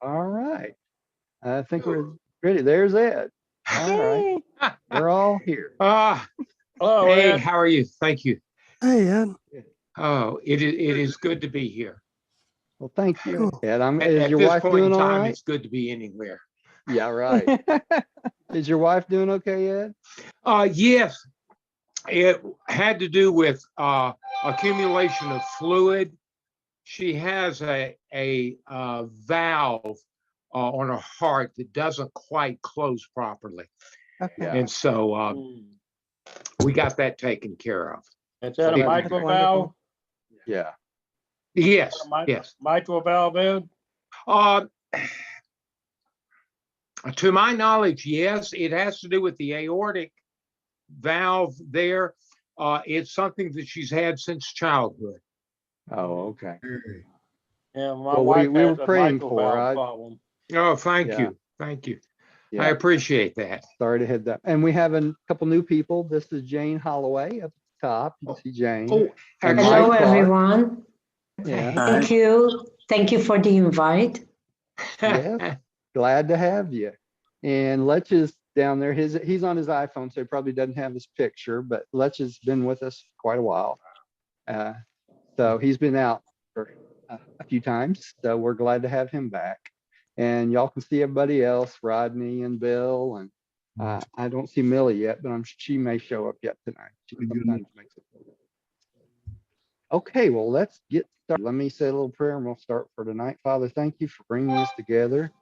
All right. I think we're ready. There's Ed. All right. Yay. We're all here. Hello, Hey, Ed. how are you? Thank you. Hey, Ed. Oh, it is good to be here. Well, thank you, Cool. Ed. At, Is at your this wife point in doing all time, right? it's good to be anywhere. Yeah, right. Is your wife doing okay, Ed? Yes, it had to do with accumulation of fluid. She has a valve on her heart that doesn't quite close properly, Okay. Yeah. and so we got that taken care of. Is that a That's mitral wonderful. valve? Yeah. Yes, yes. Mitral valve, Ed? Uh, to my knowledge, yes, it has to do with the aortic valve there. It's something that she's had since childhood. Oh, okay. Yeah, my Well, wife we were has a praying mitral for her. valve I- problem. Oh, thank Yeah. you. Thank you. I Yeah. appreciate that. Sorry to hit that. And we have a couple new people. This is Jane Holloway up at the top. You can see Jane. Oh, And excellent. Hello, Mike Clark. everyone. Yeah. Thank you. Thank you for the invite. Yes. Glad to have you. And Letch is down there. He's on his iPhone, so he probably doesn't have his picture, but Letch has been with us quite a while. So he's been out for a few times. So we're glad to have him back. And y'all can see everybody else, Rodney and Bill. And I don't see Millie yet, but she may show up yet tonight. She sometimes makes it. Okay, well, let's get started. Let me say a little prayer and we'll start for tonight. Father, thank you for bringing us together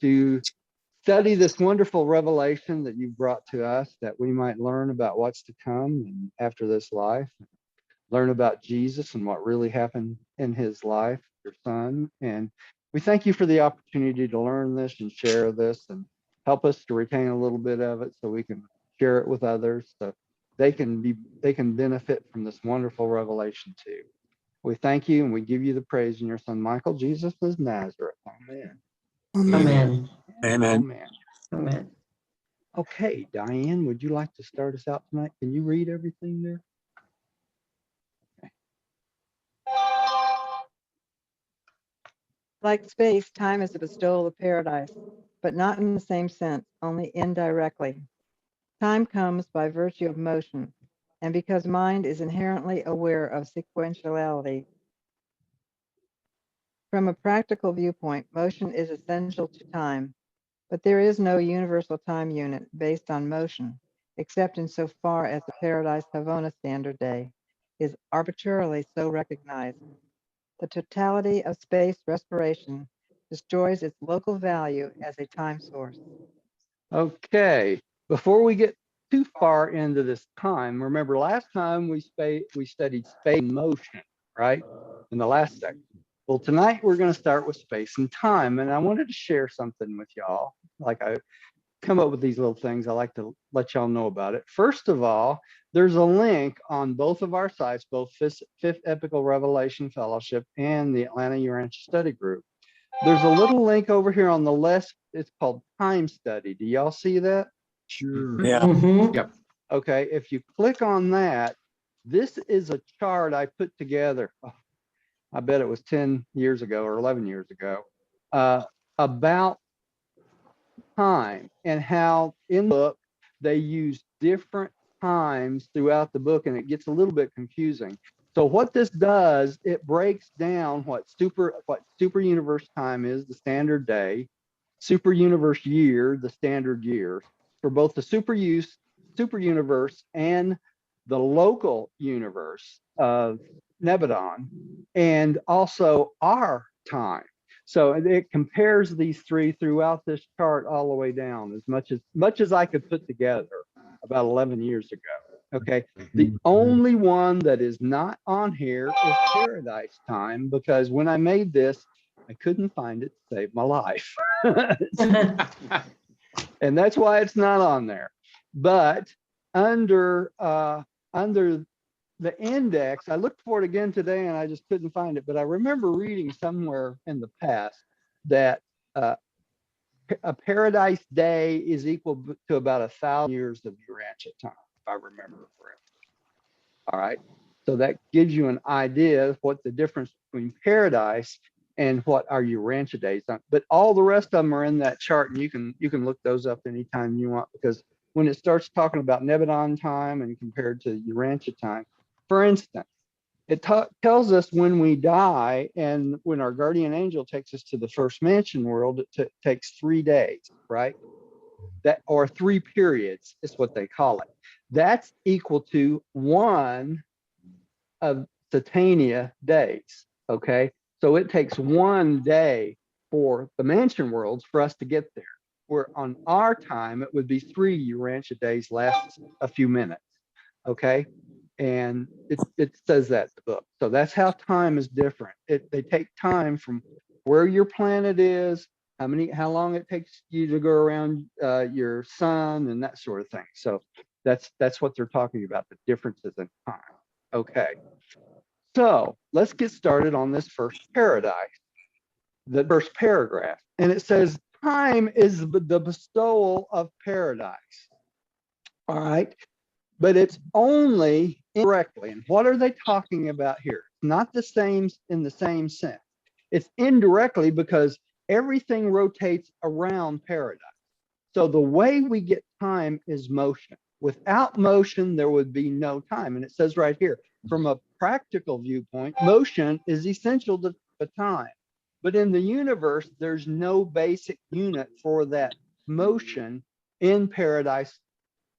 to study this wonderful revelation that you've brought to us, that we might learn about what's to come and after this life, learn about Jesus and what really happened in his life, your son. And we thank you for the opportunity to learn this and share this and help us to retain a little bit of it so we can share it with others, so they can benefit from this wonderful revelation too. We thank you and we give you the praise in your son, Michael, Jesus of Nazareth. Amen. Amen. Amen. Amen. Amen. Okay, Diane, would you like to start us out tonight? Can you read everything there? Like space, time is a bestowal of paradise, but not in the same sense, only indirectly. Time comes by virtue of motion, and because mind is inherently aware of sequentiality. From a practical viewpoint, motion is essential to time, but there is no universal time unit based on motion, except insofar as the Paradise Havona Standard Day is arbitrarily so recognized. The totality of space respiration destroys its local value as a time source. Okay, before we get too far into this time, remember last time we studied space and motion, right? In the last section. Well, tonight we're going to start with space and time, and I wanted to share something with y'all. Like I come up with these little things, I like to let y'all know about it. First of all, there's a link on both of our sites, both Fifth Epical Revelation Fellowship and the Atlanta Urantia Study Group. There's a little link over here on the left. It's called Time Study. Do y'all see that? Sure. Yeah. Mhm. Yep. Okay, if you click on that, this is a chart I put together. Oh, I bet it was 10 years ago or 11 years ago, about time and how in the book they use different times throughout the book, and it gets a little bit confusing. So what this does, it breaks down what super universe time is, the standard day, super universe year, the standard year, for both the super universe and the local universe of Nebadon, and also our time. So it compares these three throughout this chart all the way down, as much as I could put together about 11 years ago. Okay, the only one that is not on here is Paradise Time, because when I made this, I couldn't find it to save my life. And that's why it's not on there. But under the index, I looked for it again today and I just couldn't find it. But I remember reading somewhere in the past that a Paradise Day is equal to about 1,000 years of Urantia time, if I remember correctly. All right. So that gives you an idea of what the difference between Paradise and what our Urantia days are. But all the rest of them are in that chart, and you can look those up anytime you want, because when it starts talking about Nebadon time and compared to Urantia time, for instance, it tells us when we die, and when our guardian angel takes us to the first mansion world, it takes 3 days, right? That, or 3 periods is what they call it. That's equal to 1 of Satania days. Okay, so it takes 1 day for the mansion worlds for us to get there. Where on our time it would be 3 Urantia days, last a few minutes. Okay, and it says that in the book. So that's how time is different. They take time from where your planet is, how long it takes you to go around your sun, and that sort of thing. So that's what they're talking about, the differences in time. Okay, so let's get started on this first paradise, the first paragraph, and it says time is the bestowal of paradise. All right, but it's only indirectly. And what are they talking about here? Not the same in the same sense. It's indirectly because everything rotates around paradise. So the way we get time is motion. Without motion, there would be no time. And it says right here, from a practical viewpoint, motion is essential to time. But in the universe, there's no basic unit for that motion in paradise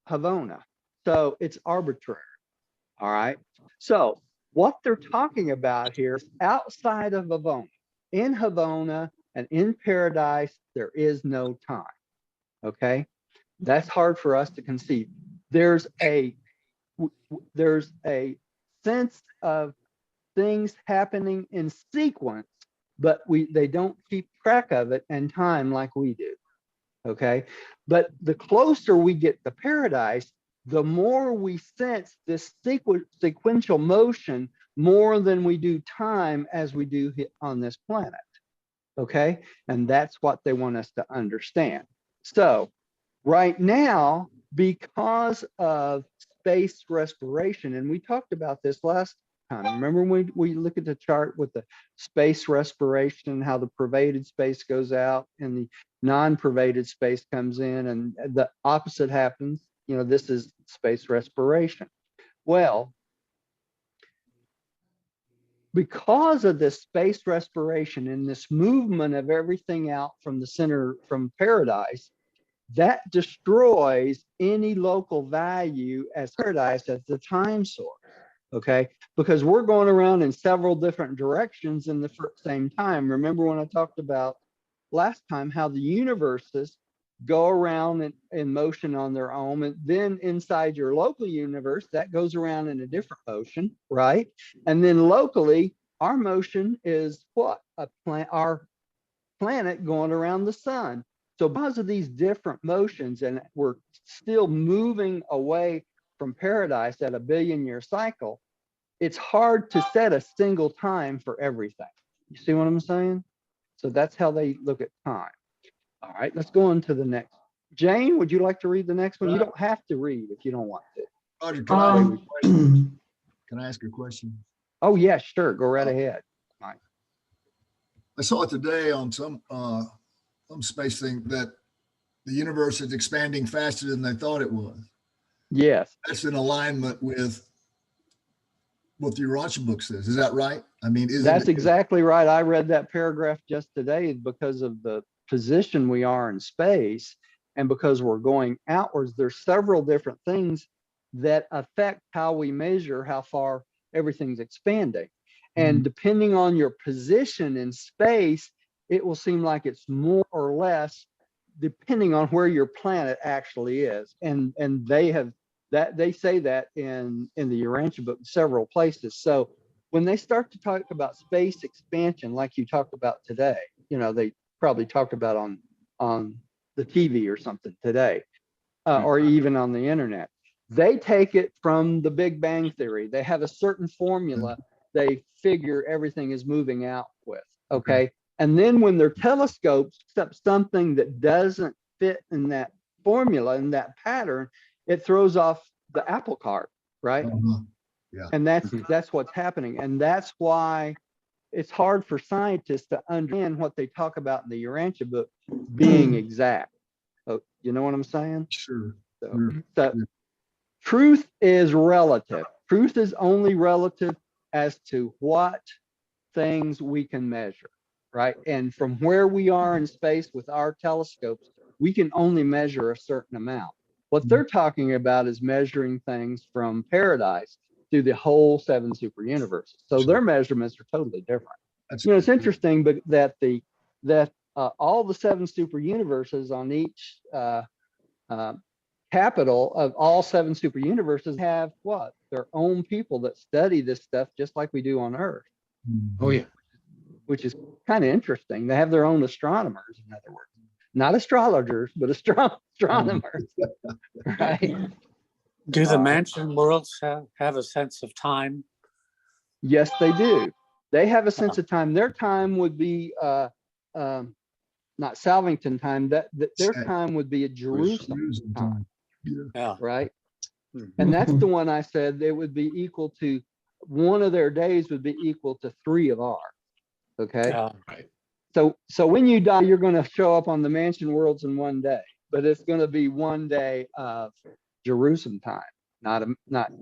Havona. So it's arbitrary. All right. So what they're talking about here is outside of Havona. In Havona and in paradise, there is no time. Okay. That's hard for us to conceive. There's a sense of things happening in sequence, but they don't keep track of it and time like we do. Okay, but the closer we get to paradise, the more we sense this sequential motion more than we do time as we do on this planet. Okay, and that's what they want us to understand. So right now, because of space respiration, and we talked about this last time. Remember when we look at the chart with the space respiration, how the pervaded space goes out and the non-pervaded space comes in, and the opposite happens. You know, this is space respiration. Well, because of this space respiration and this movement of everything out from the center, from paradise, that destroys any local value as paradise as the time source. Okay, because we're going around in several different directions in the same time. Remember when I talked about last time how the universes go around in motion on their own, and then inside your local universe that goes around in a different motion, right? And then locally, our motion is what? Our planet going around the sun. So because of these different motions, and we're still moving away from paradise at a billion-year cycle, it's hard to set a single time for everything. You see what I'm saying? So that's how they look at time. All right, let's go on to the next. Jane, would you like to read the next one? You don't have to read if you don't want to. Roger, Um, can I ask a question? Oh, yeah, sure. Go right ahead. I saw it today on some space thing that the universe is expanding faster than they thought it was. Yes. That's in alignment with what the Urantia book says. Is that right? I mean, That's exactly right. I read that paragraph just today because of the position we are in space, and because we're going outwards. There's several different things that affect how we measure how far everything's expanding. And depending on your position in space, it will seem like it's more or less depending on where your planet actually is. And they have that, they say that in the Urantia book, several places. So when they start to talk about space expansion, like you talked about today, you know, they probably talked about on the TV or something today, or even on the internet. They take it from the Big Bang Theory. They have a certain formula they figure everything is moving out with, okay? And then when their telescopes accept something that doesn't fit in that formula, in that pattern, it throws off the apple cart, right? Yeah. And that's what's happening. And that's why it's hard for scientists to understand what they talk about in the Urantia book being exact. Oh, you know what I'm saying? Sure. So, Sure. so truth is relative. Truth is only relative as to what things we can measure, right? And from where we are in space with our telescopes, we can only measure a certain amount. What they're talking about is measuring things from paradise through the whole 7 super universes. So their measurements are totally different. That's It's interesting, but that all the 7 super universes on each capital of all 7 super universes have what? Their own people that study this stuff just like we do on Earth, Oh, yeah. which is kind of interesting. They have their own astronomers, in other words, not astrologers, but astronomers, right? Yeah. Do the mansion worlds have a sense of time? Yes, they do. They have a sense of time. Their time would be not Salvington time. That their time would be at Jerusalem time, Yeah. right? Mhm. And that's the one I said it would be equal to, one of their days would be equal to 3 of ours. Okay. Yeah. So when you die, you're going to show up on the mansion worlds in one day, but it's going to be one day of Jerusalem time, not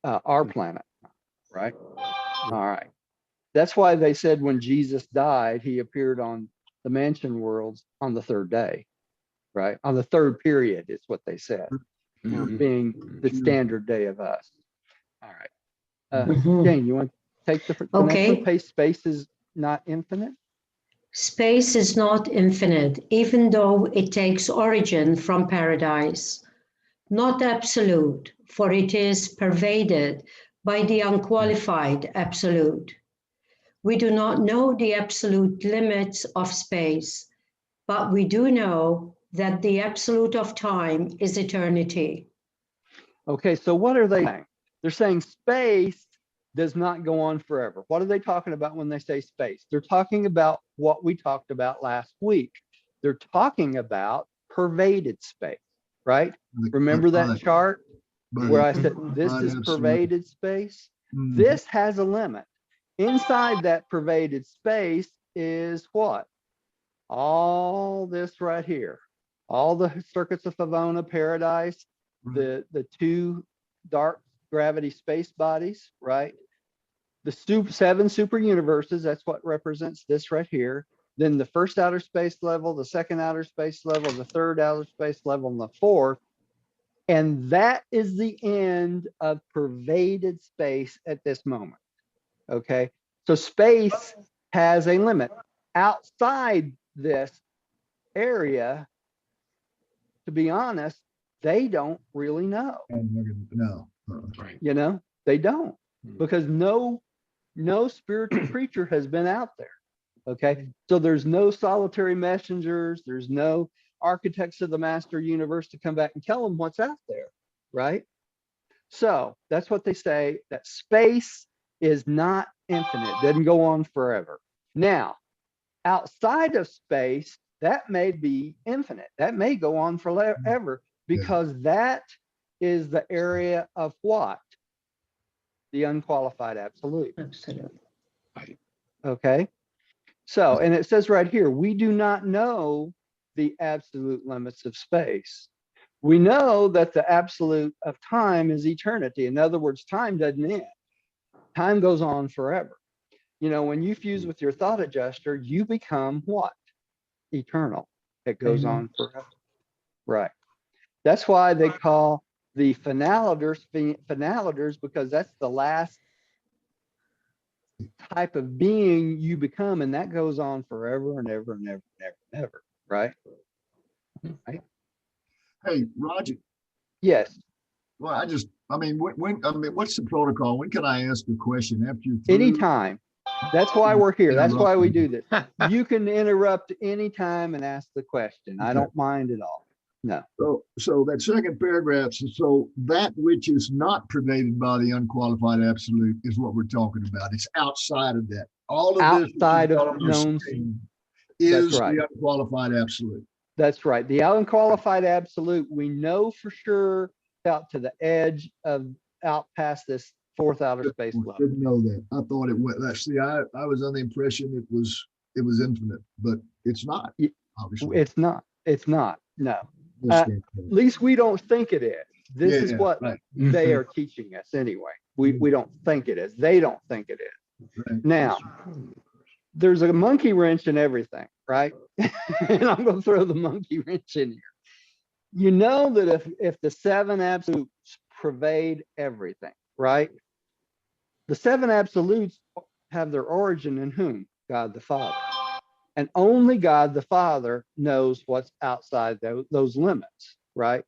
our planet, right? All right. That's why they said when Jesus died, he appeared on the mansion worlds on the 3rd day, right? On the 3rd period is what they said, being the standard day of us. All right. Mhm. Jane, you want to take the next Okay. one? Pace space is not infinite. Space is not infinite, even though it takes origin from paradise. Not absolute, for it is pervaded by the unqualified absolute. We do not know the absolute limits of space, but we do know that the absolute of time is eternity. Okay, so what are they saying? They're saying space does not go on forever. What are they talking about when they say space? They're talking about what we talked about last week. They're talking about pervaded space, right? Remember that chart where I said this is pervaded space? This has a limit. Inside that pervaded space is what? All this right here. All the circuits of Favona, paradise, the 2 dark gravity space bodies, right? The 7 super universes, that's what represents this right here. Then the first outer space level, the second outer space level, the third outer space level, and the 4th. And that is the end of pervaded space at this moment. Okay. So space has a limit. Outside this area, to be honest, they don't really know. No. You know, they don't, because no spiritual creature has been out there. Okay. So there's no solitary messengers. There's no architects of the master universe to come back and tell them what's out there. Right. So that's what they say, that space is not infinite, doesn't go on forever. Now, outside of space, that may be infinite. That may go on forever, because that is the area of what? The unqualified absolute. Absolute. Okay. So, and it says right here, we do not know the absolute limits of space. We know that the absolute of time is eternity. In other words, time doesn't end. Time goes on forever. You know, when you fuse with your thought adjuster, you become what? Eternal. It goes on forever. Right. That's why they call the finalators, because that's the last type of being you become, and that goes on forever and ever and ever and ever and ever. Right. Right. Hey, Roger. Yes. Well, I mean, what's the protocol? When can I ask a question after you're through? Anytime. That's why we're here. That's why we do this. You can interrupt anytime and ask the question. I don't mind at all. No. So that second paragraph, so that which is not pervaded by the unqualified absolute is what we're talking about. It's outside of that. All of outside this of known. is That's right. the unqualified absolute. That's right. The unqualified absolute, we know for sure out to the edge of, out past this fourth outer space level. Didn't know that. I thought it went, see, I was under the impression it was infinite, but it's not, obviously. It's not. It's not. No. This At standpoint. least we don't think it is. This Yeah, is yeah, what right. they are teaching us anyway. We don't think it is. They don't think it is. Right. Now, there's a monkey wrench in everything, right? And I'm going to throw the monkey wrench in here. You know that if the seven absolutes pervade everything, right? The seven absolutes have their origin in whom? God the Father. And only God the Father knows what's outside those limits, right?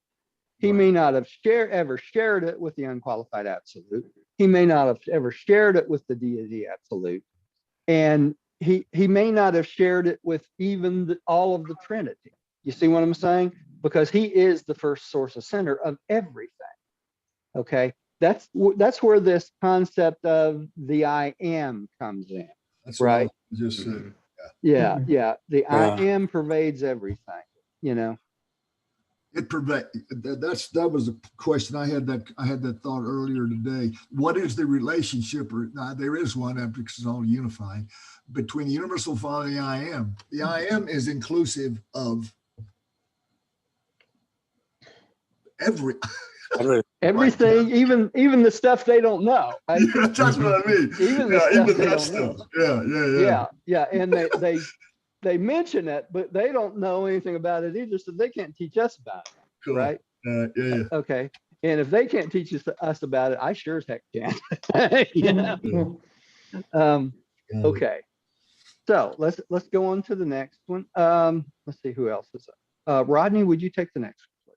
He may not have ever shared it with the unqualified absolute. He may not have ever shared it with the deity absolute. And he may not have shared it with even all of the Trinity. You see what I'm saying? Because he is the first source of center of everything. Okay, that's where this concept of the I am comes in. That's right. what I just said. Yeah, yeah. The I Yeah. am pervades everything. You know. It that was a question I had that thought earlier today. What is the relationship, or there is one because it's all unified, between the universal Father and the I am? The I am is inclusive of everything, even the stuff they don't know. Right? Yeah, that's what I mean. Even the stuff they don't know. Yeah. Yeah. And they mention it, but they don't know anything about it either, so they can't teach us about it. Cool. Right? Yeah. Okay. And if they can't teach us about it, I sure as heck can. You know? Okay. So let's go on to the next one. Let's see who else is up. Rodney, would you take the next one,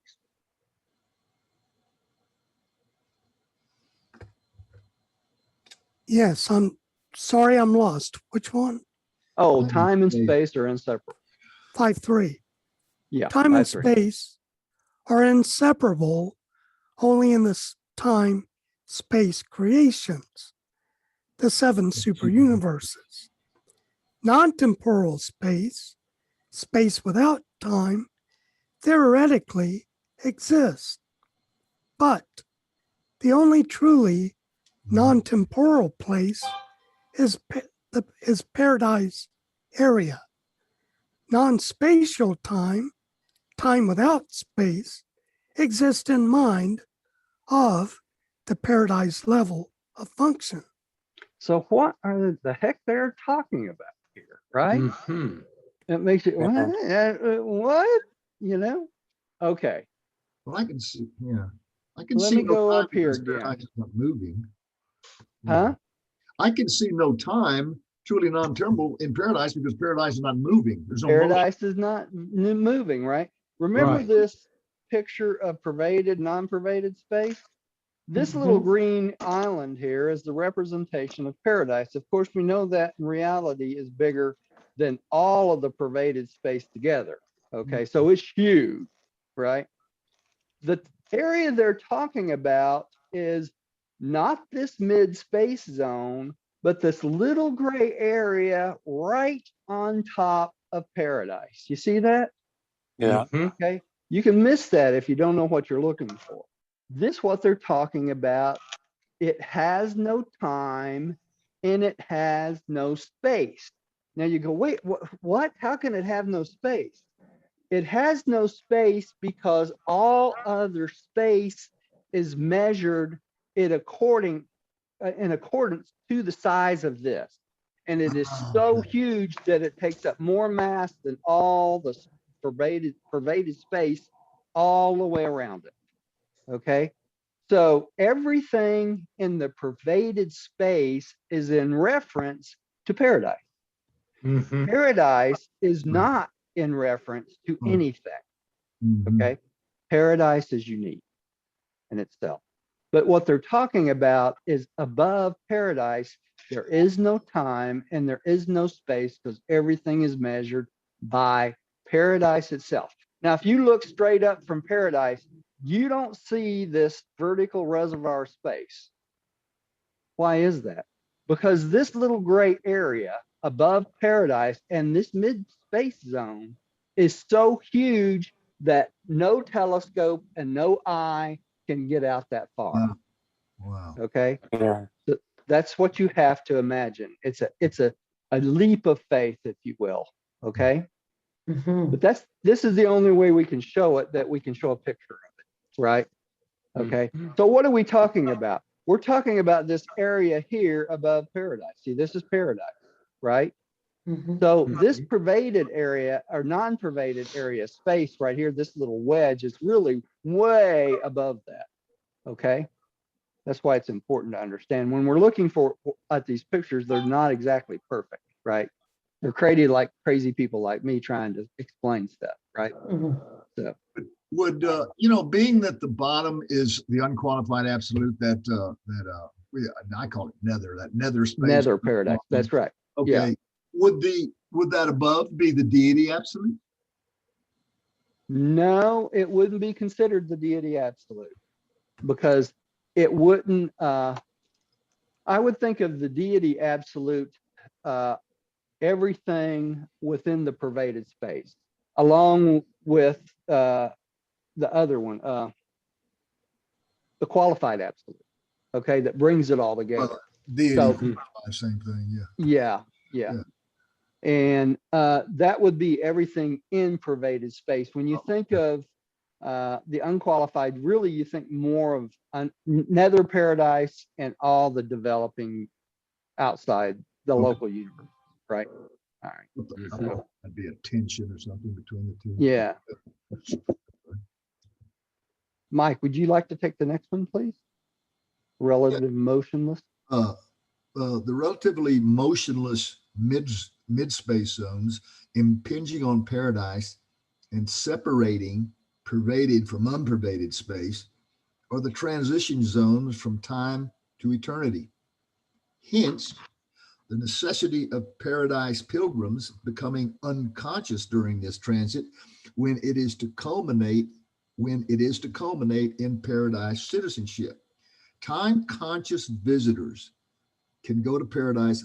please? Yes, I'm sorry, I'm lost. Which one? Oh, time and space are inseparable. 5-3. Yeah. Time and 5-3. space are inseparable only in the time space creations, the seven super universes. Non-temporal space, space without time, theoretically exists, but the only truly non-temporal place is paradise area. Non-spatial time, time without space, exists in mind of the paradise level of function. So what are the heck they're talking about here, right? Mhm. It makes it what? You know? Okay. Well, I can see. Yeah, I can Let see. me go time up here because paradise again. is not moving. Huh? I can see no time truly non-temporal in paradise because paradise is not moving. There's no motion. Paradise is not moving, right? Remember Right. this picture of pervaded, non-pervaded space? This little green island here is the representation of paradise. Of course, we know that in reality is bigger than all of the pervaded space together. Okay, so it's huge, right? The area they're talking about is not this mid-space zone, but this little gray area right on top of paradise. You see that? Yeah. Mhm. Okay, you can miss that if you don't know what you're looking for. This what they're talking about. It has no time and it has no space. Now you go, wait, what? How can it have no space? It has no space because all other space is measured in accordance to the size of this. And it is so huge that it takes up more mass than all the pervaded space all the way around it. Okay. So everything in the pervaded space is in reference to paradise. Mhm. Paradise is not in reference to anything. Okay. Paradise is unique in itself. But what they're talking about is above paradise, there is no time and there is no space because everything is measured by paradise itself. Now, if you look straight up from paradise, you don't see this vertical reservoir space. Why is that? Because this little gray area above paradise and this mid-space zone is so huge that no telescope and no eye can get out that far. Wow. Okay. Yeah. That's what you have to imagine. It's a leap of faith, if you will. Okay. Mhm. But this is the only way we can show it, that we can show a picture of it, right? Okay. So what are we talking about? We're talking about this area here above paradise. See, this is paradise, right? Mhm. So this pervaded area or non-pervaded area space right here, this little wedge is really way above that. Okay. That's why it's important to understand when we're looking at these pictures, they're not exactly perfect, right? They're created like crazy people like me trying to explain stuff, right? Mhm. So Would being that the bottom is the unqualified absolute I call it nether, that nether space. nether paradise. That's right. Okay. Yeah. Would that above be the deity absolute? No, it wouldn't be considered the deity absolute because it wouldn't. I would think of the deity absolute, everything within the pervaded space, along with the other one, the qualified absolute. Okay, that brings it all together. Deity, So same thing. Yeah. yeah, yeah. And that would be everything in pervaded space. When you think of the unqualified, really you think more of nether paradise and all the developing outside the local universe, right? All right. I thought that'd be a tension or something between the two. Yeah. Mike, would you like to take the next one, please? Relative motionless. The relatively motionless mid-space zones impinging on paradise and separating pervaded from unpervaded space are the transition zones from time to eternity. Hence, the necessity of paradise pilgrims becoming unconscious during this transit when it is to culminate in paradise citizenship. Time conscious visitors can go to paradise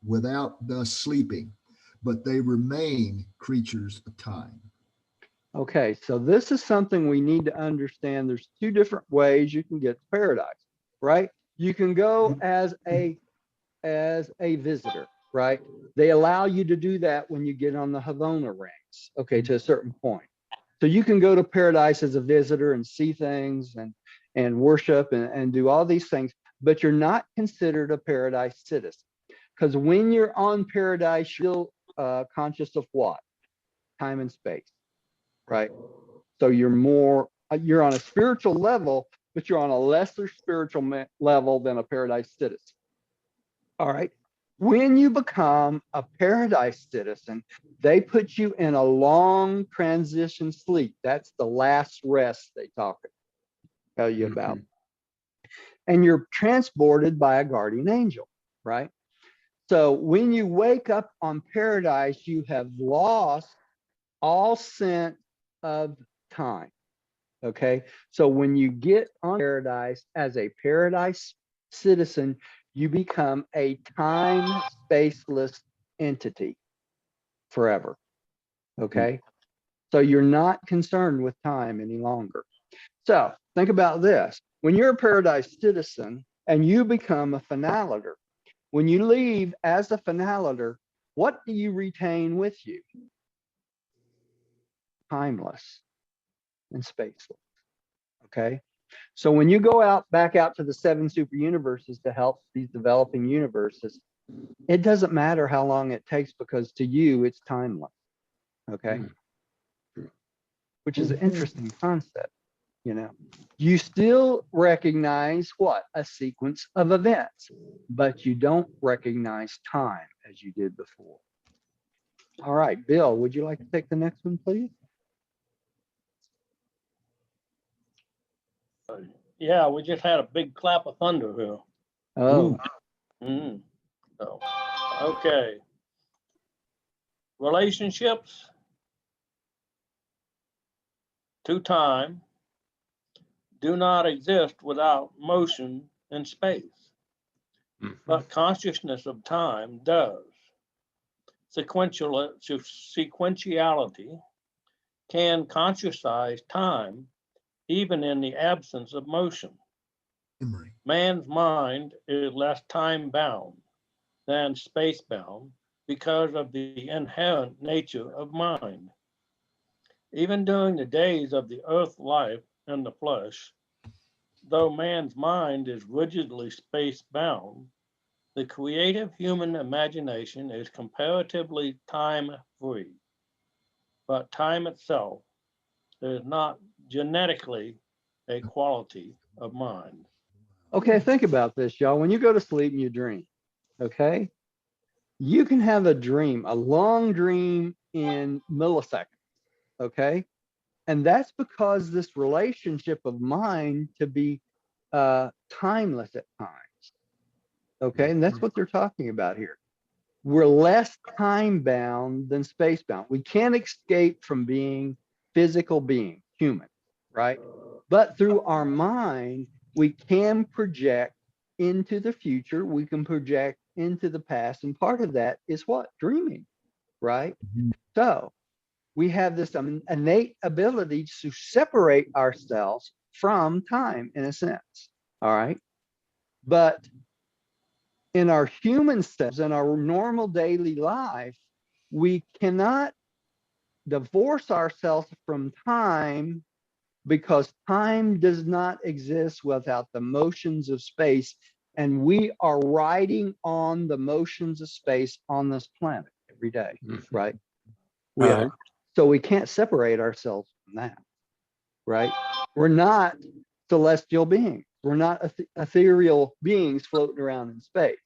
without thus sleeping, but they remain creatures of time. Okay, so this is something we need to understand. There's two different ways you can get to paradise, right? You can go as a visitor, right? They allow you to do that when you get on the Havona ranks, okay, to a certain point. So you can go to paradise as a visitor and see things and worship and do all these things, but you're not considered a paradise citizen. Because when you're on paradise, you're conscious of what? Time and space, right? So you're on a spiritual level, but you're on a lesser spiritual level than a paradise citizen. All right. When you become a paradise citizen, they put you in a long transition sleep. That's the last rest they tell you about. And you're transported by a guardian angel, right? So when you wake up on paradise, you have lost all sense of time. Okay. So when you get on paradise as a paradise citizen, you become a time spaceless entity forever. Okay. So you're not concerned with time any longer. So think about this. When you're a paradise citizen and you become a finaliter, when you leave as a finaliter, what do you retain with you? Timeless and spaceless. Okay. So when you go back out to the 7 super universes to help these developing universes, it doesn't matter how long it takes because to you it's timeless. Okay. Which is an interesting concept, you know. You still recognize what? A sequence of events, but you don't recognize time as you did before. All right, Bill, would you like to take the next one, please? Yeah, we just had a big clap of thunder here. Oh, So, okay. Relationships to time do not exist without motion in space, but consciousness of time does. Sequentiality can conscientize time even in the absence of motion. Memory. Man's mind is less time bound than space bound because of the inherent nature of mind. Even during the days of the earth life in the flesh, though man's mind is rigidly space bound, the creative human imagination is comparatively time free. But time itself is not genetically a quality of mind. Okay, think about this, y'all. When you go to sleep and you dream, okay, you can have a dream, a long dream in milliseconds, okay? And that's because this relationship of mind to be timeless at times, okay? And that's what they're talking about here. We're less time bound than space bound. We can't escape from being physical beings, human, right? But through our mind, we can project into the future, we can project into the past. And part of that is what? Dreaming, right? So we have this innate ability to separate ourselves from time in a sense, all right? But in our human selves, in our normal daily life, we cannot divorce ourselves from time because time does not exist without the motions of space. And we are riding on the motions of space on this planet every day, right? We are. So we can't separate ourselves from that, right? We're not celestial beings. We're not ethereal beings floating around in space,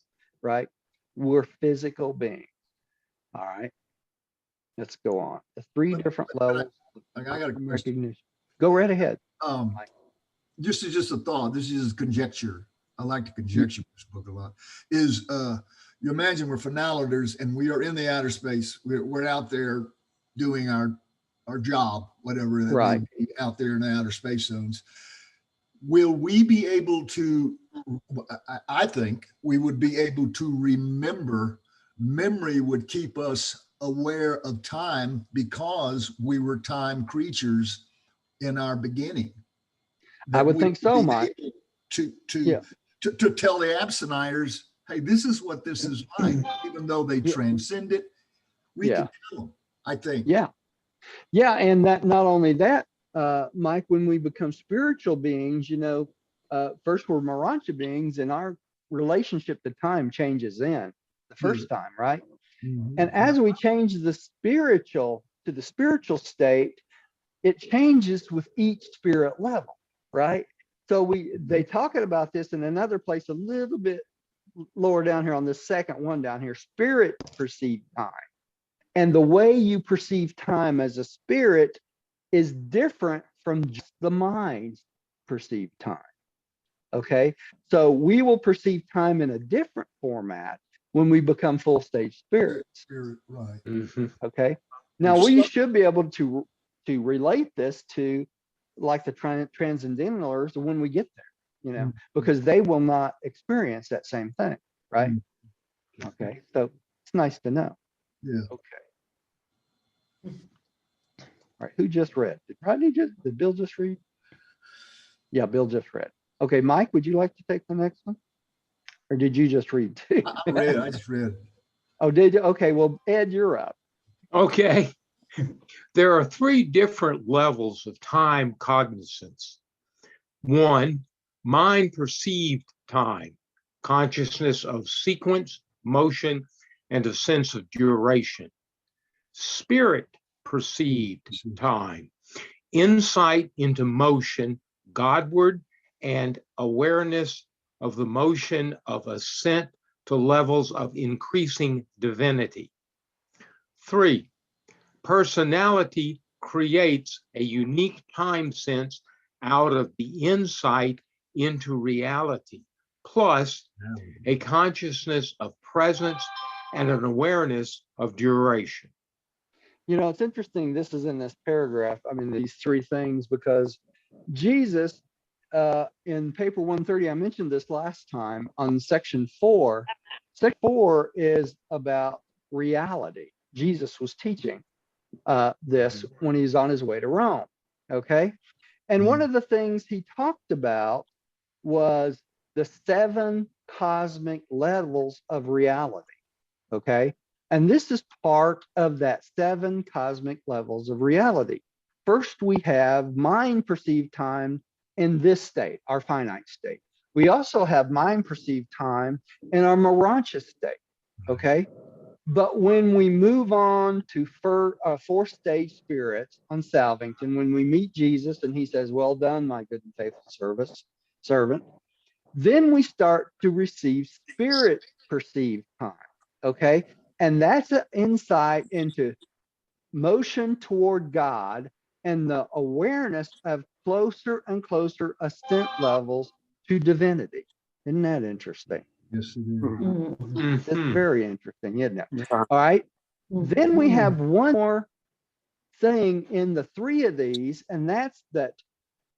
right? We're physical beings. All right. Let's go on. The three different levels I got a of question. recognition. Go right ahead. Just a thought. This is conjecture. I like to conjecture this book a lot. Is you imagine we're finalitors and we are in the outer space. We're out there doing our job, whatever that Right. may be, out there in the outer space zones. Will we be able to? I think we would be able to remember. Memory would keep us aware of time because we were time creatures in our beginning. I would think so, be Mike. able To Yeah. to tell the absentires, hey, this is what this is like, even though they Yeah. transcend it, we Yeah. can tell them, I think. Yeah. Yeah. And that not only that, Mike, when we become spiritual beings, first we're Urantia beings and our relationship to time changes then the first time, right? Mhm. And as we change the spiritual to the spiritual state, it changes with each spirit level, right? So they talking about this in another place a little bit lower down here on this second one down here, spirit perceived time. And the way you perceive time as a spirit is different from just the mind's perceived time. Okay. So we will perceive time in a different format when we become full stage spirits. Spirit, right. Okay. Now we should be able to relate this to like the transcendentalers when we get there, because they will not experience that same thing, right? Okay. So it's nice to know. Yeah. Okay. All right. Who just read? Did Bill just read? Yeah, Bill just read. Okay, Mike, would you like to take the next one? Or did you just read too? I read. I just read. Oh, did you? Okay, well, Ed, you're up. Okay. There are three different levels of time cognizance. One, mind perceived time, consciousness of sequence, motion, and a sense of duration. Spirit perceived time, insight into motion Godward and awareness of the motion of ascent to levels of increasing divinity. 3, personality creates a unique time sense out of the insight into reality, plus a consciousness of presence and an awareness of duration. It's interesting. This is in this paragraph. I mean, these three things, because Jesus, in paper 130, I mentioned this last time on section 4. Section 4 is about reality. Jesus was teaching this when he's on his way to Rome. Okay. And one of the things he talked about was the 7 cosmic levels of reality. Okay. And this is part of that 7 cosmic levels of reality. First, we have mind perceived time in this state, our finite state. We also have mind perceived time in our Urantia state. Okay. But when we move on to 4th stage spirits on Salvington, when we meet Jesus and he says, well done, my good and faithful servant, then we start to receive spirit perceived time. Okay. And that's an insight into motion toward God and the awareness of closer and closer ascent levels to divinity. Isn't that interesting? Yes, it is. Mm. It's Mhm. very interesting, isn't it? Yeah. All right. Then we Mhm. have one more thing in the 3 of these, and that's that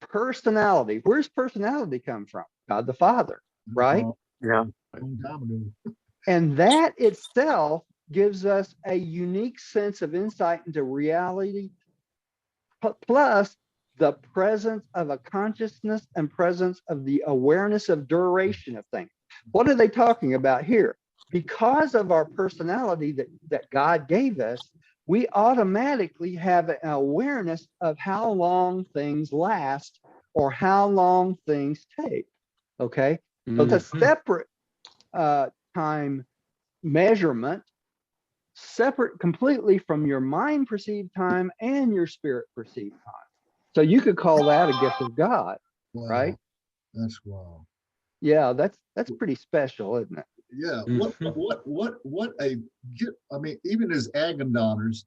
personality. Where's personality come from? God the Father, right? Yeah. Long time ago. And that itself gives us a unique sense of insight into reality, plus the presence of a consciousness and presence of the awareness of duration of things. What are they talking about here? Because of our personality that God gave us, we automatically have an awareness of how long things last or how long things take. Okay. So it's a Mhm. separate time measurement, separate completely from your mind perceived time and your spirit perceived time. So you could call that a gift of God, right? Wow, that's wow. Yeah, that's pretty special, isn't it? Yeah, Mhm. what a gift. I mean, even as agonizers,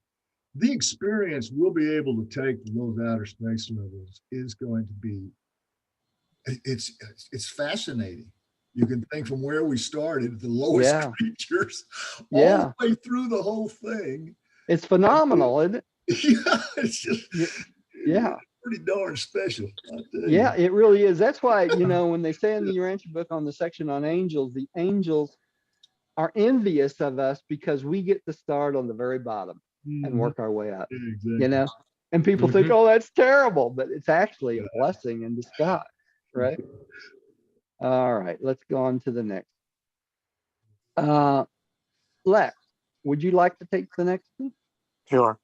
the experience we'll be able to take to those outer space levels is going to be, it's fascinating. You can think from where we started, the lowest Yeah, creatures, all yeah. the way through the whole thing. It's phenomenal, isn't it? Yeah, it's just Yeah, pretty darn special, I tell yeah, you. it really is. That's why, when they say in the Urantia book on the section on angels, the angels are envious of us because we get to start on the very bottom and Mhm. work our way up, Yeah, you exactly. know? And people think, Mhm. oh, that's terrible, but it's actually a blessing in disguise, right? All right, let's go on to the next. Uh, Lex, would you like to take the next one? Sure.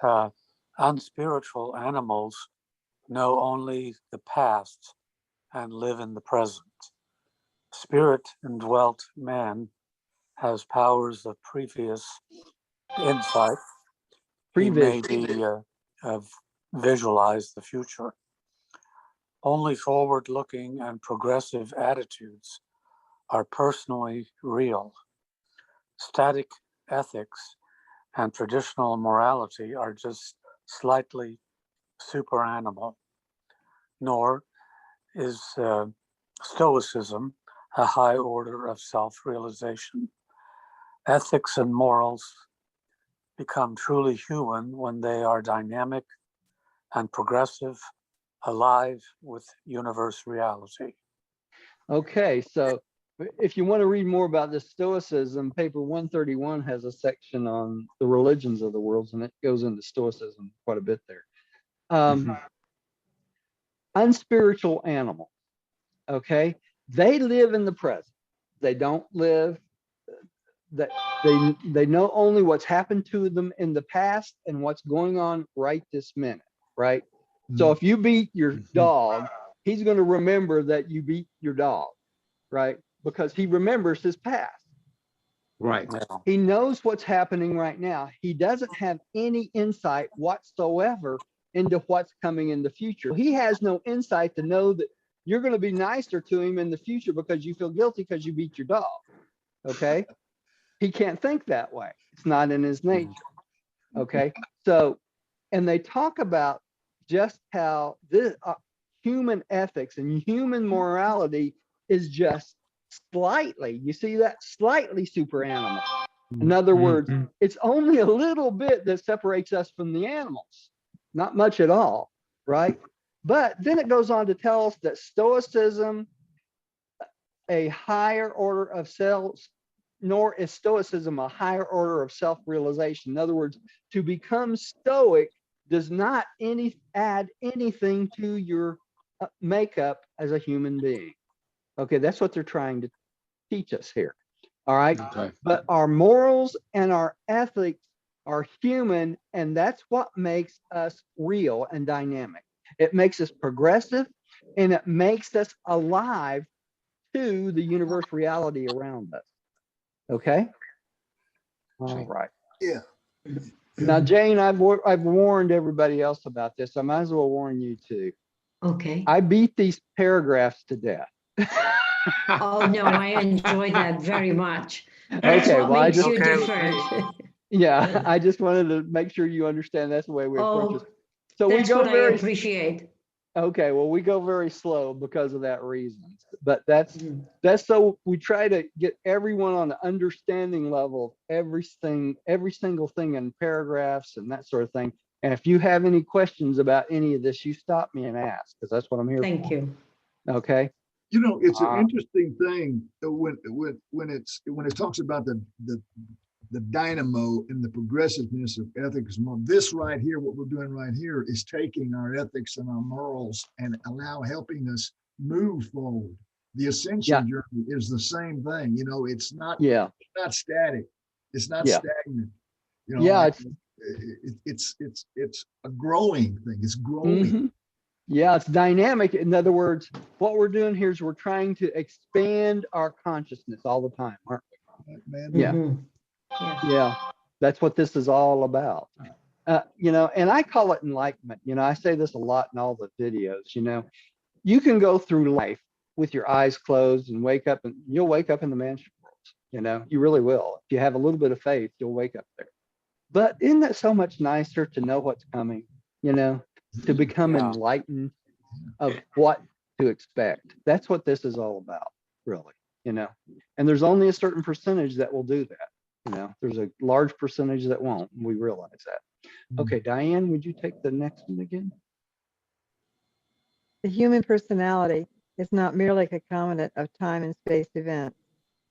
Uh, unspiritual animals know only the past and live in the present. Spirit indwelt man has powers of previous insight. He may Prevision. be have visualized the future. Only forward-looking and progressive attitudes are personally real. Static ethics and traditional morality are just slightly superanimal. Nor is Stoicism a high order of self-realization. Ethics and morals become truly human when they are dynamic and progressive, alive with universe reality. Okay, so if you want to read more about this Stoicism, paper 131 has a section on the religions of the world, and it goes into Stoicism quite a bit there. Mhm. Unspiritual animals, okay, they live in the present. They don't live that they know only what's happened to them in the past and what's going on right this minute, right? So if you beat your Mhm. dog, he's going to remember that you beat your dog, right? Because he remembers his past. Right. Yeah. He knows what's happening right now. He doesn't have any insight whatsoever into what's coming in the future. He has no insight to know that you're going to be nicer to him in the future because you feel guilty because you beat your dog. Okay. He can't think that way. It's not in his nature. Okay. So, and they talk about just how this human ethics and human morality is just slightly, you see that, slightly super animal. In other words, Mhm. it's only a little bit that separates us from the animals, not much at all, right? But then it goes on to tell us that Stoicism, a higher order of self, nor is Stoicism a higher order of self-realization. In other words, to become Stoic does not add anything to your makeup as a human being. Okay, that's what they're trying to teach us here. All right. Okay. But our morals and our ethics are human, and that's what makes us real and dynamic. It makes us progressive, and it makes us alive to the universe reality around us. Okay. All right. Yeah. Now, Jane, I've warned everybody else about this. I might as well warn you too. Okay. I beat these paragraphs to death. Oh, no, I enjoy that very much. That's Okay, what well, I makes just, you Okay with different. yeah, I just wanted to make sure you understand that's the way we approach Oh, this. So we that's go what I very, appreciate. okay, well, we go very slow because of that reason. But that's Mm. so we try to get everyone on the understanding level of everything, every single thing in paragraphs and that sort of thing. And if you have any questions about any of this, you stop me and ask, because that's what I'm here Thank for. you. Okay. You know, it's an Ah. interesting thing when it talks about the dynamo and the progressiveness of ethics. This right here, what we're doing right here, is taking our ethics and our morals and helping us move forward. The ascension journey is the same thing. You know, it's not static. It's not stagnant. You know, Yeah, it's a growing thing. It's growing. Mhm. Yeah, it's dynamic. In other words, what we're doing here is we're trying to expand our consciousness all the time, aren't Man, we? Yeah. Mhm. Yeah. Yeah. That's what this is all about. You know, and I call it enlightenment. You know, I say this a lot in all the videos. You know, you can go through life with your eyes closed and wake up, and you'll wake up in the mansion world. You know, you really will. If you have a little bit of faith, you'll wake up there. But isn't it so much nicer to know what's coming? You know, to become Yeah. enlightened of what to expect. That's what this is all about, really. You know, and there's only a certain percentage that will do that. You know, there's a large percentage that won't. And we realize that. Okay, Diane, would you take the next one again? The human personality is not merely concomitant of time and space events.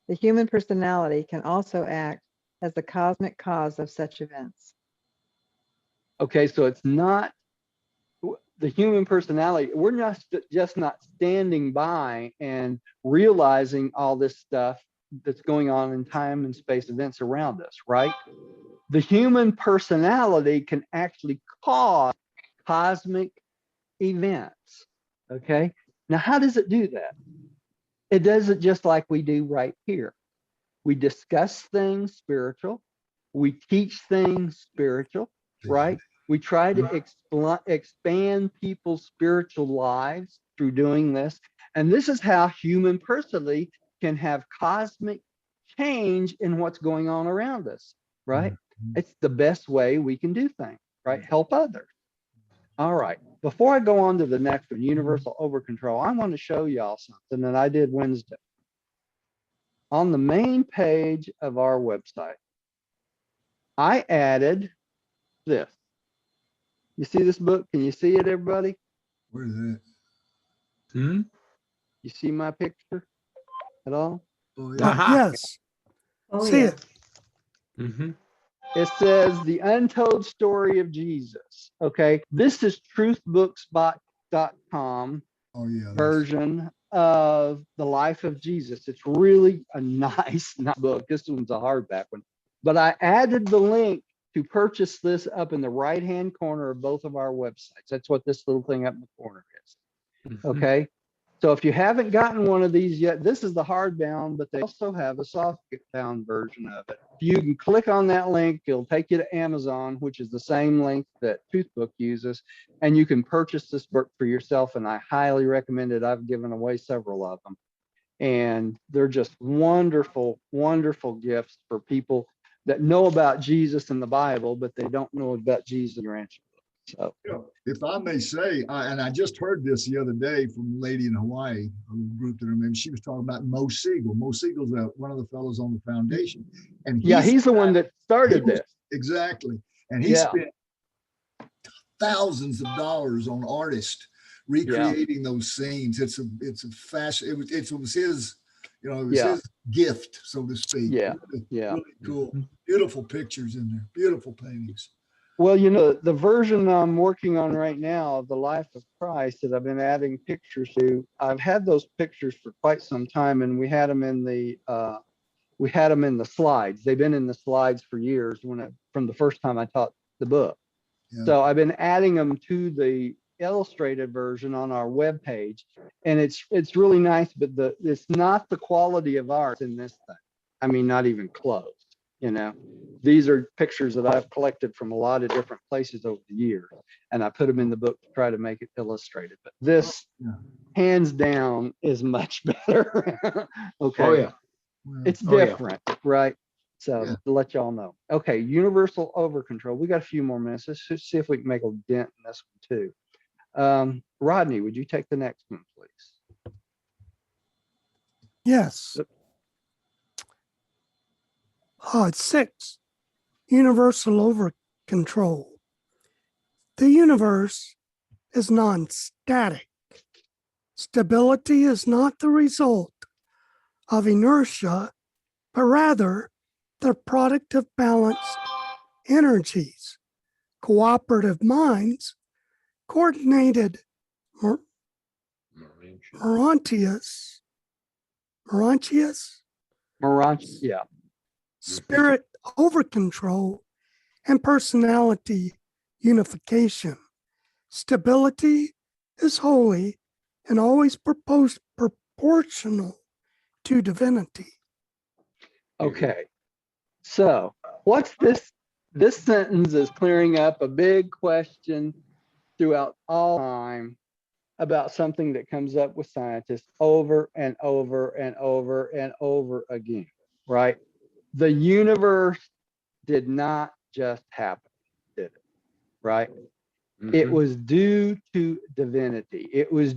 The human personality can also act as the cosmic cause of such events. Okay, so it's not the human personality. We're not just not standing by and realizing all this stuff that's going on in time and space events around us, right? The human personality can actually cause cosmic events. Okay. Now, how does it do that? It does it just like we do right here. We discuss things spiritual. We teach things spiritual, right? We try to expand people's spiritual lives through doing this. And this is how human personality can have cosmic change in what's going on around us, right? It's the best way we can do things, right? Help others. All right. Before I go on to the next one, universal over control, I want to show y'all something that I did Wednesday. On the main page of our website, I added this. You see this book? Can you see it, everybody? Where is that? Hmm? You see my picture at all? Oh, Yes, Oh, see yeah. it. Mm-hmm. It says The Untold Story of Jesus. Okay. This is truthbookspot.com Oh, yeah. version of the life of Jesus. It's really a nice book. This one's a hardback one. But I added the link to purchase this up in the right-hand corner of both of our websites. That's what this little thing up in the corner is. Okay. So if you haven't gotten one of these yet, this is the hardbound, but they also have a softbound version of it. You can click on that link. It'll take you to Amazon, which is the same link that Toothbook uses, and you can purchase this book for yourself. And I highly recommend it. I've given away several of them, and they're just wonderful, wonderful gifts for people that know about Jesus and the Bible, but they don't know about Jesus and Urantia. So, if I may say, and I just heard this the other day from a lady in Hawaii, a group that I remember, she was talking about Mo Siegel. Mo Siegel's one of the fellows on the foundation. And he's the one that started this. Exactly. And he spent thousands of dollars on artists recreating those scenes. It was his, his gift, so to speak. Yeah. Really cool. Beautiful pictures in there, beautiful paintings. Well, you know, the version I'm working on right now of the life of Christ that I've been adding pictures to, I've had those pictures for quite some time, and we had them in the slides. They've been in the slides for years from the first time I taught the book. Yeah. So I've been adding them to the illustrated version on our webpage, and it's really nice, but it's not the quality of art in this thing. I mean, not even close. You know, these are pictures that I've collected from a lot of different places over the years, and I put them in the book to try to make it illustrated. But this, Yeah. hands down, is much better. Okay. Oh, yeah. Well, It's Oh, yeah. different, right? So Yeah. to let y'all know. Okay, universal over control. We got a few more minutes. Let's just see if we can make a dent in this one too. Rodney, would you take the next one, please? Yes. It's 6. Universal over control. The universe is non-static. Stability is not the result of inertia, but rather the product of balanced energies, cooperative minds, coordinated Urantius, Yeah. spirit over control, and personality unification. Stability is wholly and always proportional to divinity. Okay. So what's this? This sentence is clearing up a big question throughout all time about something that comes up with scientists over and over and over and over again, right? The universe did not just happen, did it? Right? It was due to divinity. It was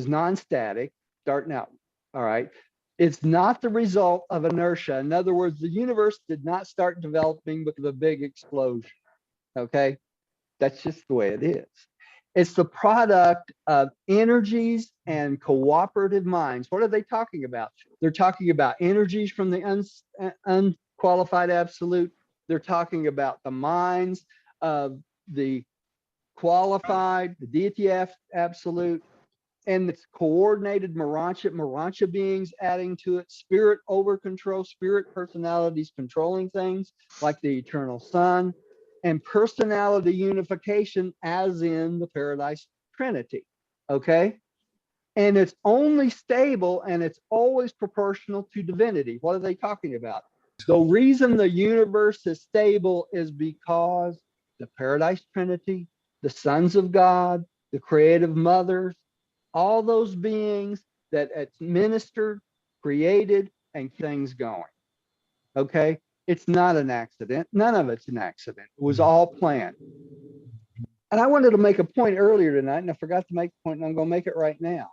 non-static, starting out. All right. It's not the result of inertia. In other words, the universe did not start developing because of a big explosion. Okay. That's just the way it is. It's the product of energies and cooperative minds. What are they talking about? They're talking about energies from the unqualified absolute. They're talking about the minds of the qualified, the deity absolute, and it's coordinated Morantia beings adding to it, spirit over control, spirit personalities controlling things like the eternal Son, and personality unification as in the Paradise Trinity. Okay. And it's only stable and it's always proportional to divinity. What are they talking about? The reason the universe is stable is because the Paradise Trinity, the sons of God, the creative mothers, all those beings that administered, created, and keep things going. Okay. It's not an accident. None of it's an accident. It was all planned. And I wanted to make a point earlier tonight, and I forgot to make the point, and I'm going to make it right now.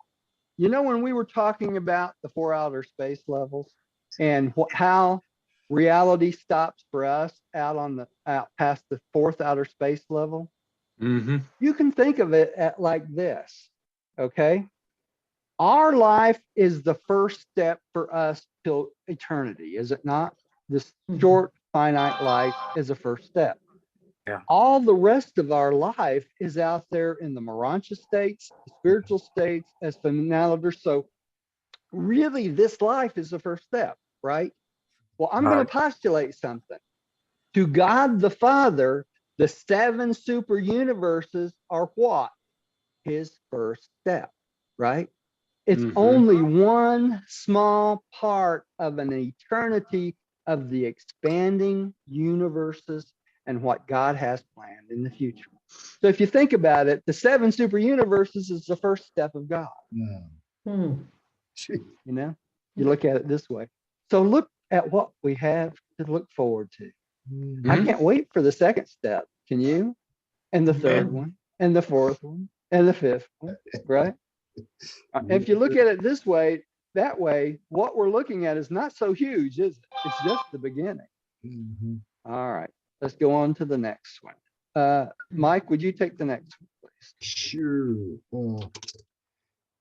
You know, when we were talking about the 4 outer space levels and how reality stops for us out past the 4th outer space level, you can think of it like this. Okay. Our life is the first step for us till eternity, is it not? This short, finite life is the first step. Yeah. All the rest of our life is out there in the Morantia states, the spiritual states, as finalities. So really, this life is the first step, right? Well, I'm going to postulate something. To God the Father, the 7 super universes are what? His first step, right? It's only one small part of an eternity of the expanding universes and what God has planned in the future. So if you think about it, the 7 super universes is the first step of God. Yeah. Hmm. You know, you look at it this way. So look at what we have to look forward to. I can't wait for the second step. Can you? And the third one, and the 4th one, and the 5th one, right? If you look at it this way, that way, what we're looking at is not so huge, is it? It's just the beginning. All right, let's go on to the next one. Mike, would you take the next one, please? Sure.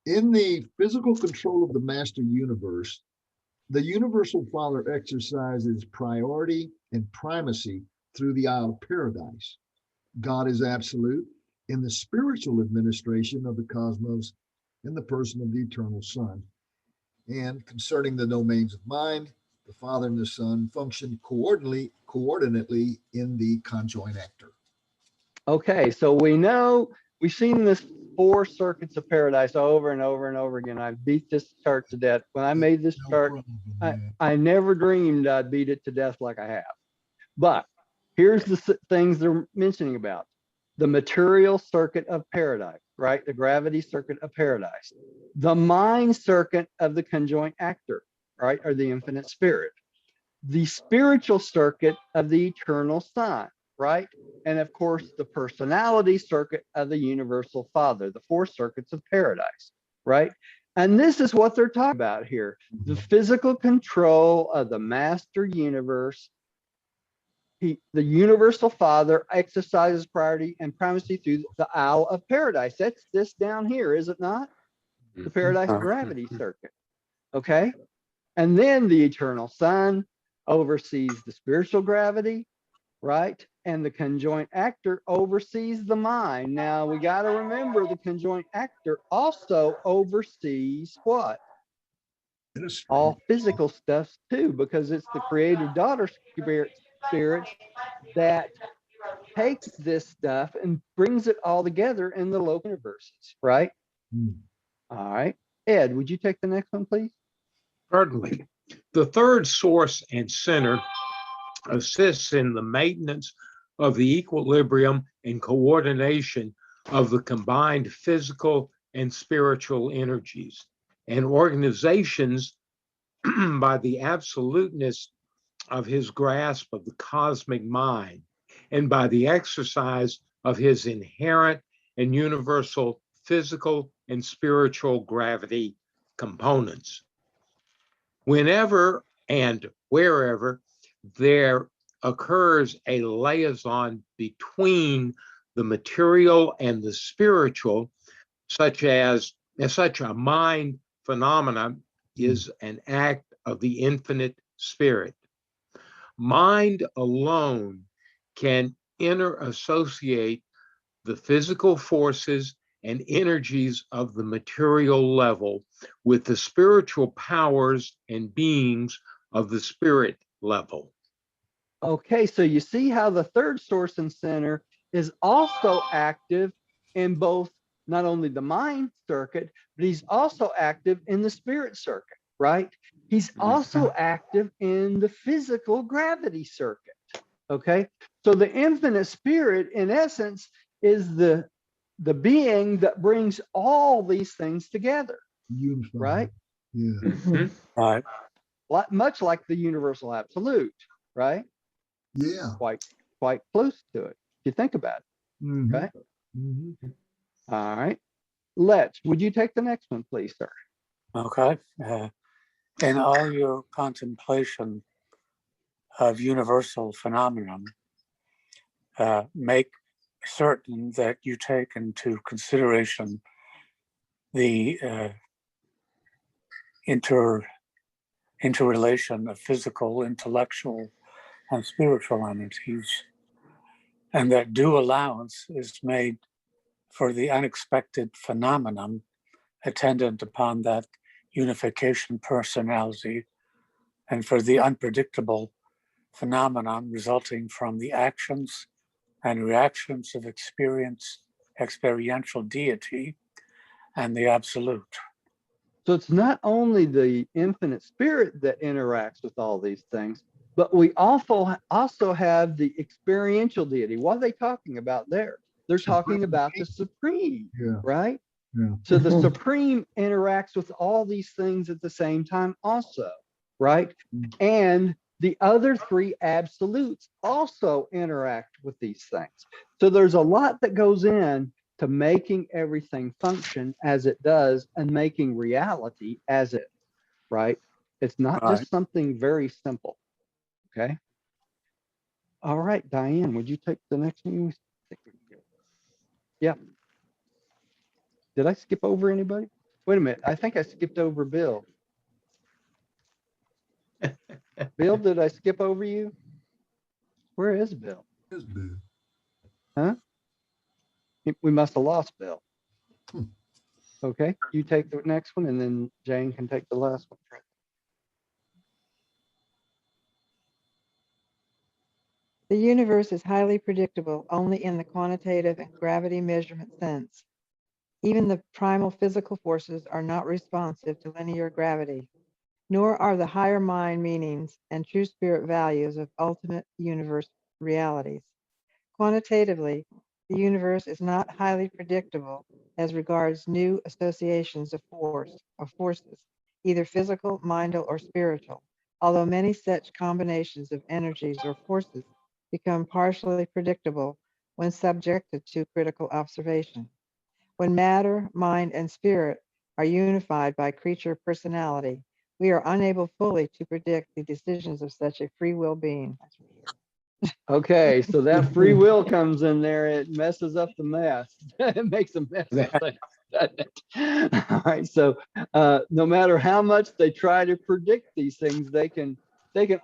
In the physical control of the master universe, the universal father exercises priority and primacy through the Isle of Paradise. God is absolute in the spiritual administration of the cosmos in the person of the eternal Son. And concerning the domains of mind, the Father and the Son function coordinately in the conjoint actor. Okay, so we know we've seen this 4 circuits of paradise over and over and over again. I beat this chart to death. When I made this No chart, problem, man. I never dreamed I'd beat it to death like I have. But here's the things they're mentioning about. The material circuit of paradise, right? The gravity circuit of paradise. The mind circuit of the conjoint actor, right? Or the infinite spirit. The spiritual circuit of the eternal Son, right? And of course, the personality circuit of the universal Father, the 4 circuits of paradise, right? And this is what they're talking about here. The physical control of the master universe. The universal Father exercises priority and primacy through the Isle of Paradise. That's this down here, is it not? The paradise gravity circuit. Okay. And then the eternal Son oversees the spiritual gravity, right? And the conjoint actor oversees the mind. Now we got to remember the conjoint actor also oversees what? All physical stuff too, because it's the creator daughter spirits that take this stuff and brings it all together in the local universes, right? All right. Ed, would you take the next one, please? Certainly. The third source and center assists in the maintenance of the equilibrium and coordination of the combined physical and spiritual energies and organizations by the absoluteness of his grasp of the cosmic mind and by the exercise of his inherent and universal physical and spiritual gravity components. Whenever and wherever there occurs a liaison between the material and the spiritual, such a mind phenomena is an act of the infinite spirit. Mind alone can interassociate the physical forces and energies of the material level with the spiritual powers and beings of the spirit level. Okay, so you see how the third source and center is also active in both not only the mind circuit, but he's also active in the spirit circuit, right? He's also active in the physical gravity circuit. Okay, so the infinite spirit, in essence, is the being that brings all these things together, Unified. right? Yeah. Right. Much like the universal absolute, right? Yeah. Quite close to it. If you think about it. Mhm. Okay. Mhm. All right. Let's. Would you take the next one, please, sir? Okay. In all your contemplation of universal phenomenon, make certain that you take into consideration the interrelation of physical, intellectual, and spiritual entities, and that due allowance is made for the unexpected phenomenon attendant upon that unification personality, and for the unpredictable phenomenon resulting from the actions and reactions of experiential deity and the absolute. So it's not only the infinite spirit that interacts with all these things, but we also have the experiential deity. What are they talking about there? They're talking about the supreme, Yeah. right? Yeah. So the supreme interacts with all these things at the same time also, right? And the other 3 absolutes also interact with these things. So there's a lot that goes in to making everything function as it does and making reality as it, right? It's not Right. just something very simple. Okay. All right, Diane, would you take the next one? Yeah. Did I skip over anybody? Wait a minute. I think I skipped over Bill. Bill, did I skip over you? Where is Bill? It's big. Huh? We must have lost Bill. Hmm. Okay, you take the next one and then Jane can take the last one. The universe is highly predictable only in the quantitative and gravity measurement sense. Even the primal physical forces are not responsive to linear gravity, nor are the higher mind meanings and true spirit values of ultimate universe realities. Quantitatively, the universe is not highly predictable as regards new associations of forces, either physical, mindal, or spiritual, although many such combinations of energies or forces become partially predictable when subjected to critical observation. When matter, mind, and spirit are unified by creature personality, we are unable fully to predict the decisions of such a free will being. Okay, so that free will comes in there, it messes up the mess. It makes a mess of things, doesn't it? All right, so no matter how much they try to predict these things, they can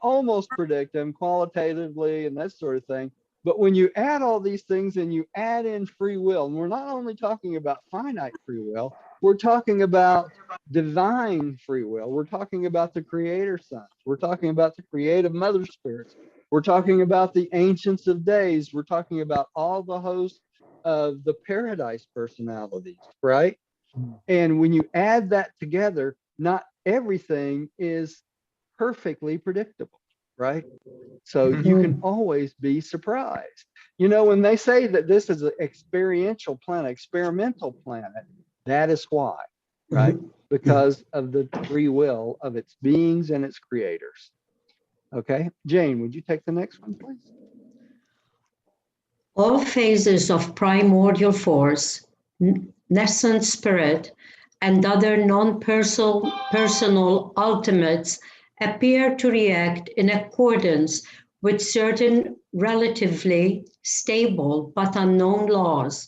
almost predict them qualitatively and that sort of thing. But when you add all these things and you add in free will, and we're not only talking about finite free will, we're talking about divine free will. We're talking about the creator sons. We're talking about the creative mother spirits. We're talking about the ancients of days. We're talking about all the hosts of the paradise personalities, right? And when you add that together, not everything is perfectly predictable, right? So you can always be surprised. You know, when they say that this is an experiential planet, experimental planet, that is why, right? Because of the free will of its beings and its creators. Okay, Jane, would you take the next one, please? All phases of primordial force, nascent spirit, and other non-personal ultimates appear to react in accordance with certain relatively stable but unknown laws,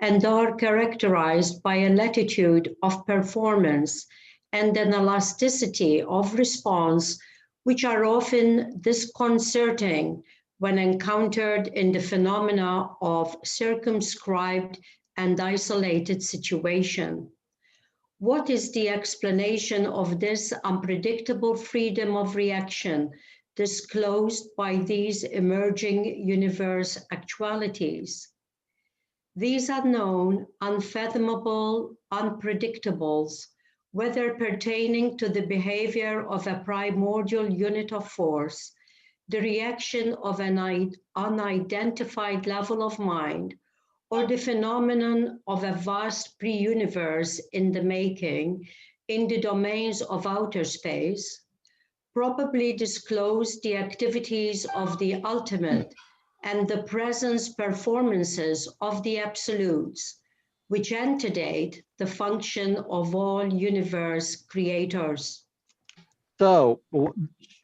and are characterized by a latitude of performance and an elasticity of response which are often disconcerting when encountered in the phenomena of circumscribed and isolated situation. What is the explanation of this unpredictable freedom of reaction disclosed by these emerging universe actualities? These unknown, unfathomable, unpredictables, whether pertaining to the behavior of a primordial unit of force, the reaction of an unidentified level of mind, or the phenomenon of a vast pre-universe in the making in the domains of outer space, probably disclose the activities of the ultimate and the presence performances of the absolutes, which antedate the function of all universe creators. So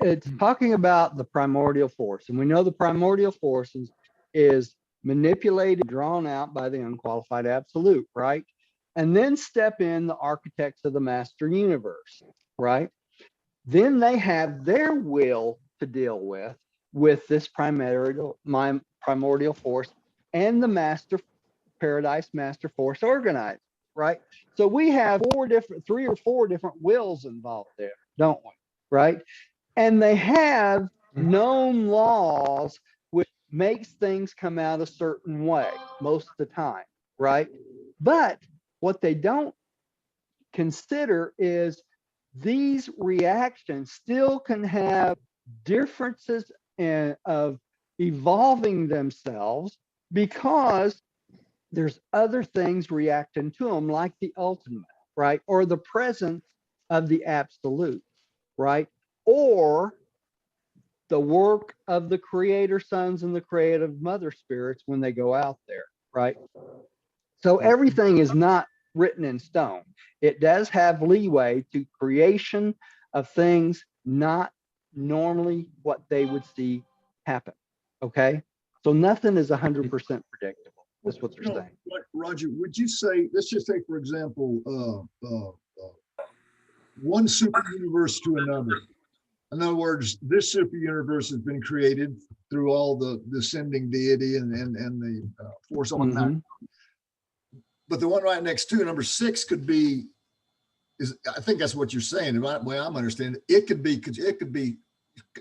it's talking about the primordial force, and we know the primordial force is manipulated, drawn out by the unqualified absolute, right? And then step in the architects of the master universe, right? Then they have their will to deal with this primordial force and the master paradise master force organizer, right? So we have three or four different wills involved there, don't we? Right? And they have known laws which makes things come out a certain way most of the time, right? But what they don't consider is these reactions still can have differences of evolving themselves because there's other things reacting to them, like the ultimate, right? Or the presence of the absolute, right? Or the work of the creator sons and the creative mother spirits when they go out there, right? So everything is not written in stone. It does have leeway to creation of things not normally what they would see happen. Okay. So nothing is 100% predictable. That's what they're saying. Roger, would you say, let's just take, for example, one super universe to another. In other words, this super universe has been created through all the ascending deity and the force on that. Mhm. But the one right next to number 6 could be, I think that's what you're saying. The way I'm understanding it, it could be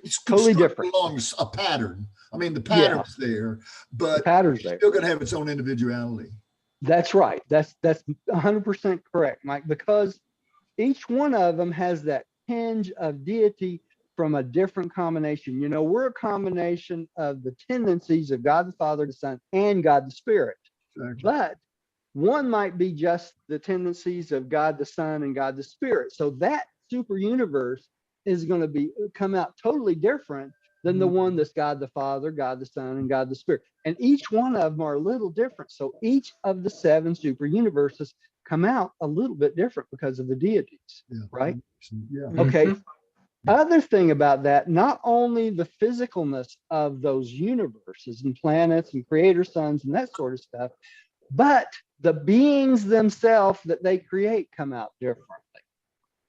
it's Totally constructed different. along a pattern. I mean, the Yeah. pattern's there, The but pattern's it's there. still going to have its own individuality. That's right. That's 100% correct, Mike, because each one of them has that tinge of deity from a different combination. You know, we're a combination of the tendencies of God the Father, the Son, and God the Spirit. Exactly. But one might be just the tendencies of God the Son and God the Spirit. So that super universe is going to come out totally different than the one that's God the Father, God the Son, and God the Spirit. And each one of them are a little different. So each of the 7 super universes come out a little bit different because of the deities, Yeah. right? Yeah. Okay. Other thing about that, not only the physicalness of those universes and planets and creator suns and that sort of stuff, but the beings themselves that they create come out differently.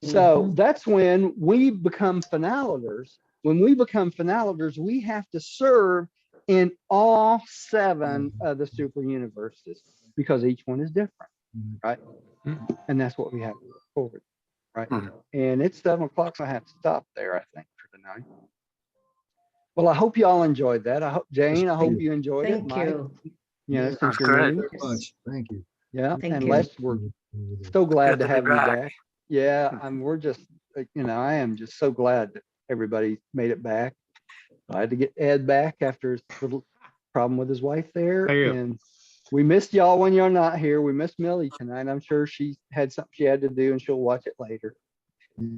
So that's when we become finalators. When we become finalators, we have to serve in all 7 of the super universes because each one is different, right? And that's what we have to look forward to, right? And it's 7 o'clock, so I have to stop there, I think, for tonight. Well, I hope you all enjoyed that. I hope, Jane, I hope you enjoyed it. Thank Mike, you. you know, Yeah, since That's you're great. new. very much. Thank you. Yeah, Thank and you. Les, we're so glad Good to to be have you back. back. Yeah, we're just, you know, I am just so glad that everybody made it back. I had to get Ed back after his little problem with his wife there. Thank you. And we missed y'all when you're not here. We missed Millie tonight. I'm sure she had something she had to do and she'll watch it later.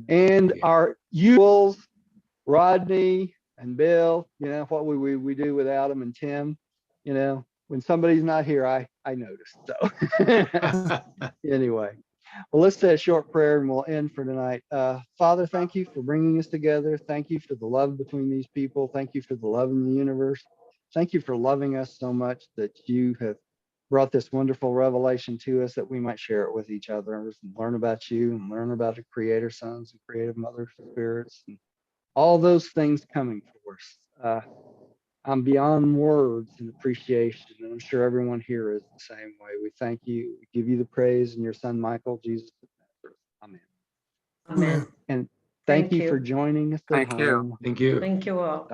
And our usuals, Rodney and Bill, you know, what we do without them, and Tim, you know, when somebody's not here, I notice. So anyway, well, let's say a short prayer and we'll end for tonight. Father, thank you for bringing us together. Thank you for the love between these people. Thank you for the love in the universe. Thank you for loving us so much that you have brought this wonderful revelation to us that we might share it with each other and learn about you and learn about the creator sons and creative mother spirits and all those things coming for us. I'm beyond words in appreciation, and I'm sure everyone here is the same way. We thank you. We give you the praise in your son, Michael, Jesus of Nazareth. Amen. Amen. And thank Thank you for you. joining us at Thank you. home. Thank you. Thank you all.